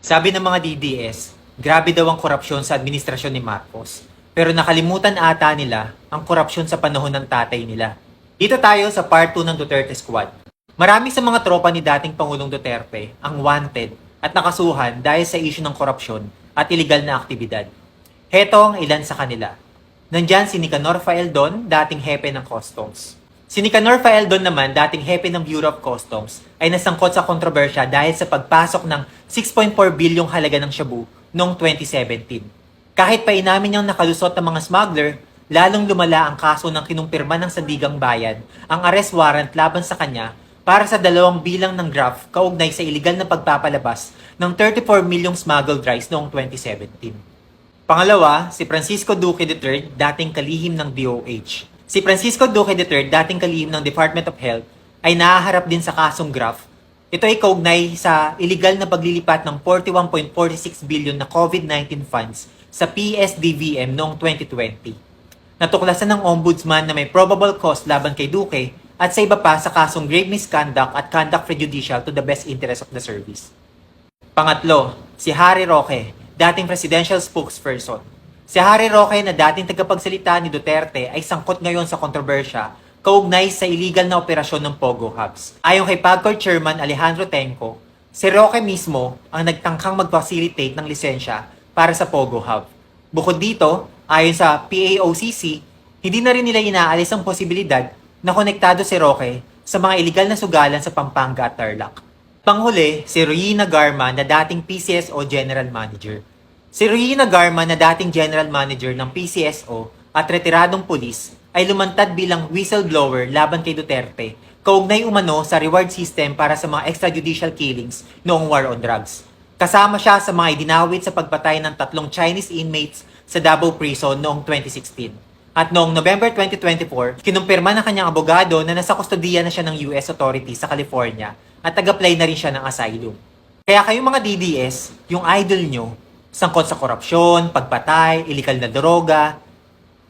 Sabi ng mga DDS, grabe daw ang korupsyon sa administrasyon ni Marcos. Pero nakalimutan ata nila ang korupsyon sa panahon ng tatay nila. Dito tayo sa part 2 ng Duterte Squad. Marami sa mga tropa ni dating Pangulong Duterte ang wanted at nakasuhan dahil sa issue ng korupsyon at iligal na aktibidad. Heto ang ilan sa kanila. Nandyan si Nicanor Faeldon, dating hepe ng Customs. Si Nicanor Faeldon naman, dating hepe ng Bureau of Customs, ay nasangkot sa kontrobersya dahil sa pagpasok ng 6.4 bilyong halaga ng shabu noong 2017. Kahit pa inamin niyang nakalusot ng mga smuggler, lalong lumala ang kaso ng kinumpirma ng Sandigang Bayan ang arrest warrant laban sa kanya para sa 2 bilang ng graft kaugnay sa iligal na pagpapalabas ng 34 milyong smuggled rice noong 2017. Pangalawa, si Francisco Duque III, dating kalihim ng DOH. Si Francisco Duque III, dating kalihim ng Department of Health, ay nahaharap din sa kasong graft. Ito ay kaugnay sa iligal na paglilipat ng 41.46 billion na COVID-19 funds sa PSDVM noong 2020. Natuklasan ng Ombudsman na may probable cause laban kay Duque at sa iba pa sa kasong grave misconduct at conduct prejudicial to the best interest of the service. Pangatlo, si Harry Roque, dating presidential spokesperson. Si Harry Roque na dating tagapagsalita ni Duterte ay sangkot ngayon sa kontrobersya kaugnay sa illegal na operasyon ng Pogo Hubs. Ayon kay PAGCOR Chairman Alejandro Tenco, si Roque mismo ang nagtangkang mag-facilitate ng lisensya para sa Pogo Hub. Bukod dito, ayon sa PAOCC, hindi na rin nila inaalis ang posibilidad na konektado si Roque sa mga illegal na sugalan sa Pampanga at Tarlac. Panghuli, si Ruina Garma na dating PCSO General Manager. Si Ruina Garma na dating General Manager ng PCSO at retiradong pulis ay lumantad bilang whistleblower laban kay Duterte kaugnay umano sa reward system para sa mga extrajudicial killings noong war on drugs. Kasama siya sa mga idinawit sa pagpatay ng 3 Chinese inmates sa Davao Prison noong 2016. At noong November 2024, kinumpirma ng kanyang abogado na nasa kustodiya na siya ng US authorities sa California at nag-apply na rin siya ng asylum. Kaya kayong mga DDS, yung idol nyo, sangkot sa korupsyon, pagpatay, iligal na droga,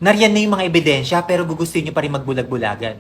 nariyan na yung mga ebidensya pero gugustuhin nyo pa rin magbulag-bulagan.